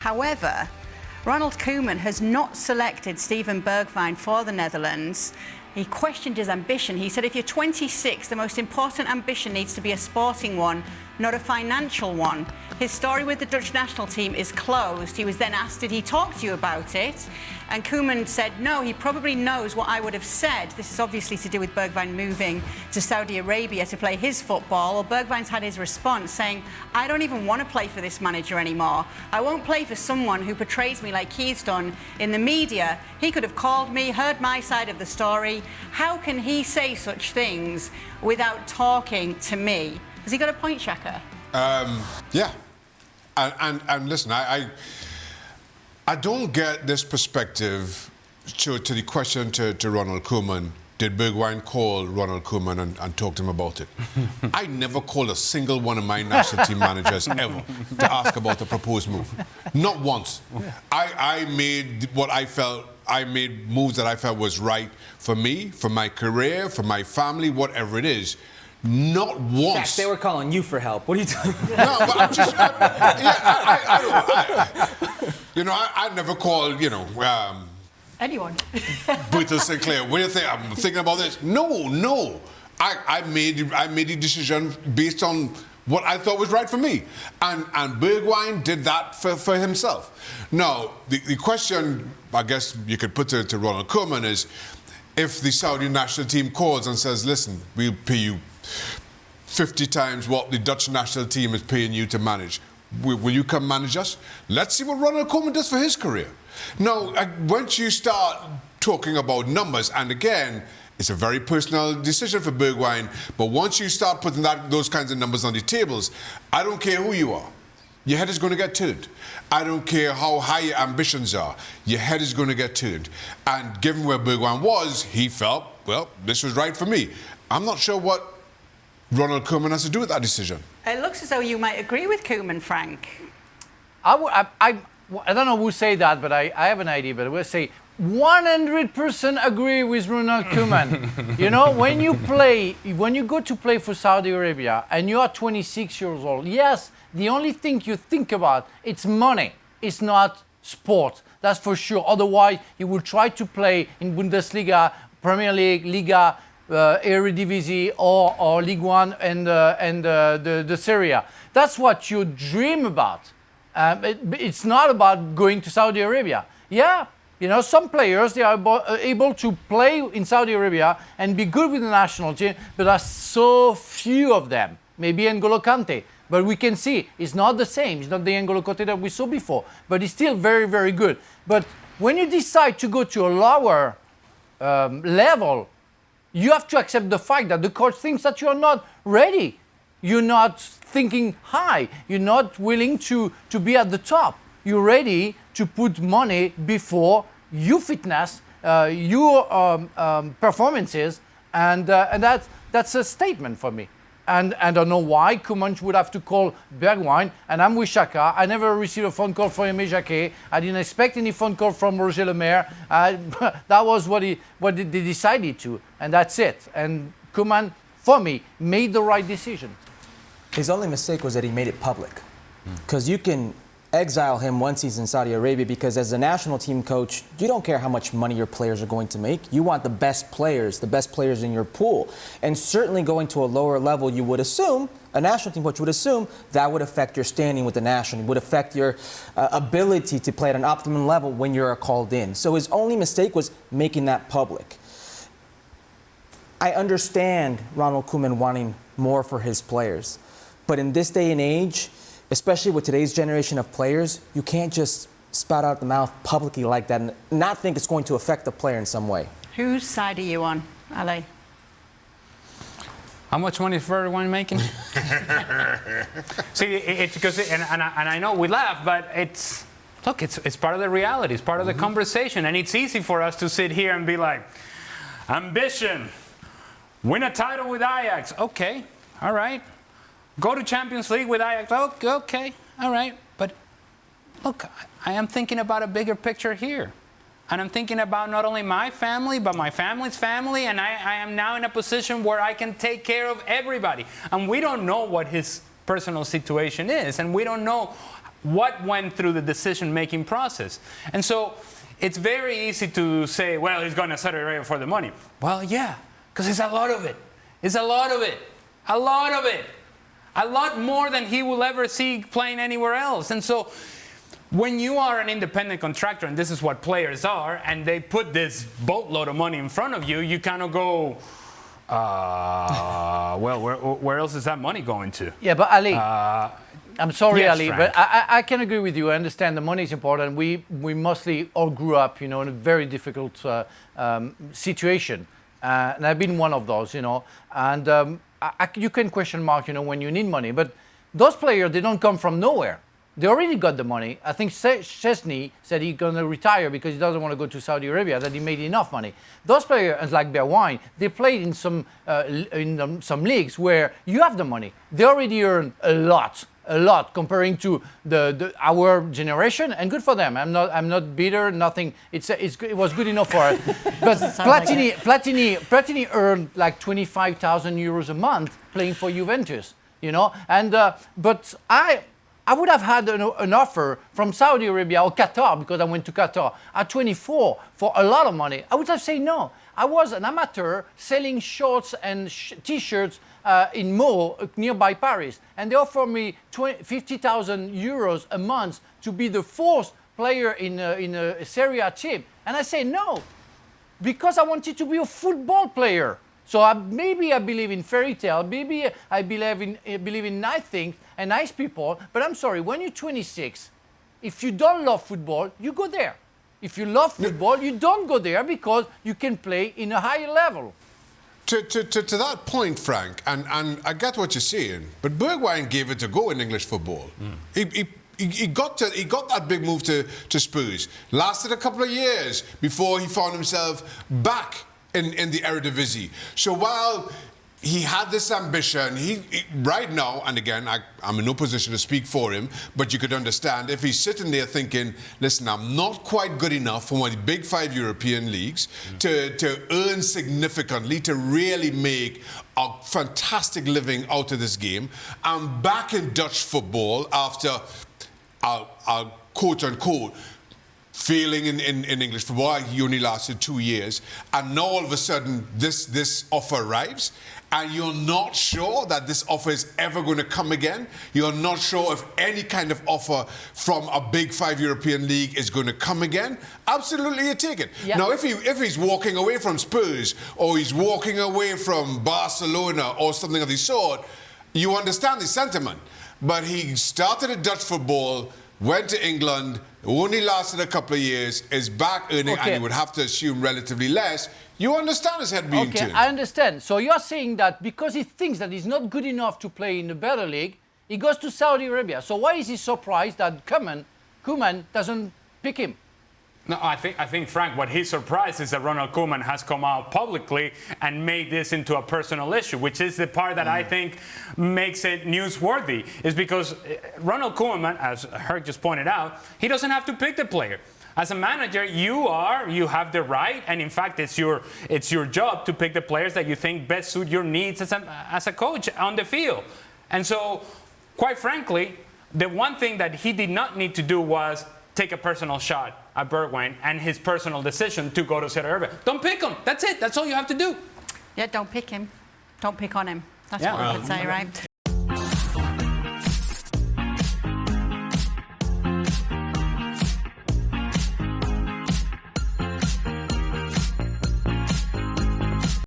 However, Ronald Koeman has not selected Steven Bergwijn for the Netherlands. He questioned his ambition. He said, if you're 26, the most important ambition needs to be a sporting one, not a financial one. His story with the Dutch national team is closed. He was then asked, did he talk to you about it? And Koeman said, no, he probably knows what I would have said. This is obviously to do with Bergwijn moving to Saudi Arabia to play his football. Well, Bergwijn's had his response saying, I don't even want to play for this manager anymore. I won't play for someone who portrays me like he's done in the media. He could have called me, heard my side of the story. How can he say such things without talking to me? Has he got a point, Shaka? Yeah. And listen, I don't get this perspective to the question to Ronald Koeman. Did Bergwijn call Ronald Koeman and talk to him about it? I never called a single one of my national team managers ever to ask about the proposed move. Not once. I made what I felt, I made moves that I felt was right for me, for my career, for my family, whatever it is. Not once. Jack, they were calling you for help. What are you talking about? No, but I'm just... I never called, Anyone? Britta Sinclair, what do you think? I'm thinking about this. No. I made the decision based on what I thought was right for me. And Bergwijn did that for himself. Now, the question, I guess you could put to Ronald Koeman is, if the Saudi national team calls and says, listen, we'll pay you 50 times what the Dutch national team is paying you to manage, will you come manage us? Let's see what Ronald Koeman does for his career. Now, once you start talking about numbers, and again, it's a very personal decision for Bergwijn, but once you start putting those kinds of numbers on the tables, I don't care who you are. Your head is going to get turned. I don't care how high your ambitions are. Your head is going to get turned. And given where Bergwijn was, he felt, well, this was right for me. I'm not sure what Ronald Koeman has to do with that decision. It looks as though you might agree with Koeman, Frank. I don't know who say that, but I have an idea. But I will say 100% agree with Ronald Koeman. When you go to play for Saudi Arabia and you are 26 years old, yes, the only thing you think about, it's money. It's not sport. That's for sure. Otherwise, you will try to play in Bundesliga, Premier League, Liga, Eredivisie, or Ligue 1 and the Serie A. That's what you dream about. It's not about going to Saudi Arabia. Yeah, some players, they are able to play in Saudi Arabia and be good with the national team, but there are so few of them. Maybe N'Golo Kante. But we can see it's not the same. It's not the N'Golo Kante that we saw before. But it's still very, very good. But when you decide to go to a lower level, you have to accept the fact that the coach thinks that you're not ready. You're not thinking high. You're not willing to be at the top. You're ready to put money before your fitness, your performances, and that's a statement for me. And I don't know why Koeman would have to call Bergwijn, and I'm with Shaka. I never received a phone call from Aimé Jacquet. I didn't expect any phone call from Roger Le Maire. That was what they decided to, and that's it. And Koeman, for me, made the right decision. His only mistake was that he made it public. Because you can exile him once he's in Saudi Arabia, because as a national team coach, you don't care how much money your players are going to make. You want the best players in your pool. And certainly going to a lower level, you would assume, a national team coach would assume, that would affect your standing with the national team, would affect your ability to play at an optimum level when you're called in. So his only mistake was making that public. I understand Ronald Koeman wanting more for his players. But in this day and age, especially with today's generation of players, you can't just spout out the mouth publicly like that and not think it's going to affect the player in some way. Whose side are you on, Ali? How much money is Bergwijn making? See, it's because, and I know we laugh, but it's part of the reality. It's part of the conversation. And it's easy for us to sit here and be like, ambition, win a title with Ajax. Okay, all right. Go to Champions League with Ajax. Okay, all right. But look, I am thinking about a bigger picture here. And I'm thinking about not only my family, but my family's family. And I am now in a position where I can take care of everybody. And we don't know what his personal situation is. And we don't know what went through the decision-making process. And so it's very easy to say, well, he's going to Saudi Arabia for the money. Well, yeah, because it's a lot of it. It's a lot of it. A lot of it. A lot more than he will ever see playing anywhere else. And so when you are an independent contractor, and this is what players are, and they put this boatload of money in front of you, you kind of go, well, where else is that money going to? Yeah, but Ali, I'm sorry, Yes, Ali, Frank. but I can agree with you. I understand the money is important. We mostly all grew up, in a very difficult situation. And I've been one of those, And you can question mark, when you need money. But those players, they don't come from nowhere. They already got the money. I think Chesney said he's going to retire because he doesn't want to go to Saudi Arabia, that he made enough money. Those players, like Bergwijn, they played in some leagues where you have the money. They already earn a lot comparing to our generation, and good for them. I'm not bitter, nothing. It was good enough for us. But Platini earned like 25,000 euros a month playing for Juventus, And but I would have had an offer from Saudi Arabia or Qatar, because I went to Qatar at 24 for a lot of money. I would have said no. I was an amateur selling shorts and T-shirts in Meaux, nearby Paris, and they offered me 50,000 euros a month to be the fourth player in a Serie A team, and I say no, because I wanted to be a football player. So maybe I believe in fairy tale, maybe I believe in nice things and nice people, but I'm sorry, when you're 26, if you don't love football, you go there. If you love football, you don't go there because you can play in a higher level. To that point, Frank, and I get what you're saying, but Bergwijn gave it a go in English football. He got that big move to Spurs. Lasted a couple of years before he found himself back in the Eredivisie. So while he had this ambition, he right now, and again, I'm in no position to speak for him, but you could understand if he's sitting there thinking, listen, I'm not quite good enough for one of the big 5 European leagues to earn significantly, to really make a fantastic living out of this game. I'm back in Dutch football after a quote-unquote failing in English football. He only lasted 2 years, and now all of a sudden this offer arrives, and you're not sure that this offer is ever going to come again. You're not sure if any kind of offer from a big 5 European league is going to come again. Absolutely, you take it. Yeah. Now, if he's walking away from Spurs, or he's walking away from Barcelona or something of the sort, you understand the sentiment. But he started at Dutch football, went to England, only lasted a couple of years, is back earning, and you would have to assume relatively less. You understand his head being turned. I understand. So you're saying that because he thinks that he's not good enough to play in a better league, he goes to Saudi Arabia. So why is he surprised that Koeman doesn't pick him? No, I think, Frank, what he's surprised is that Ronald Koeman has come out publicly and made this into a personal issue, which is the part that I think makes it newsworthy, is because Ronald Koeman, as Herc just pointed out, he doesn't have to pick the player. As a manager, you have the right, and in fact, it's your job to pick the players that you think best suit your needs as a coach on the field. And so, quite frankly, the one thing that he did not need to do was take a personal shot at Bergwijn and his personal decision to go to Saudi Arabia. Don't pick him. That's it. That's all you have to do. Yeah, don't pick him. Don't pick on him. That's what I would say, right?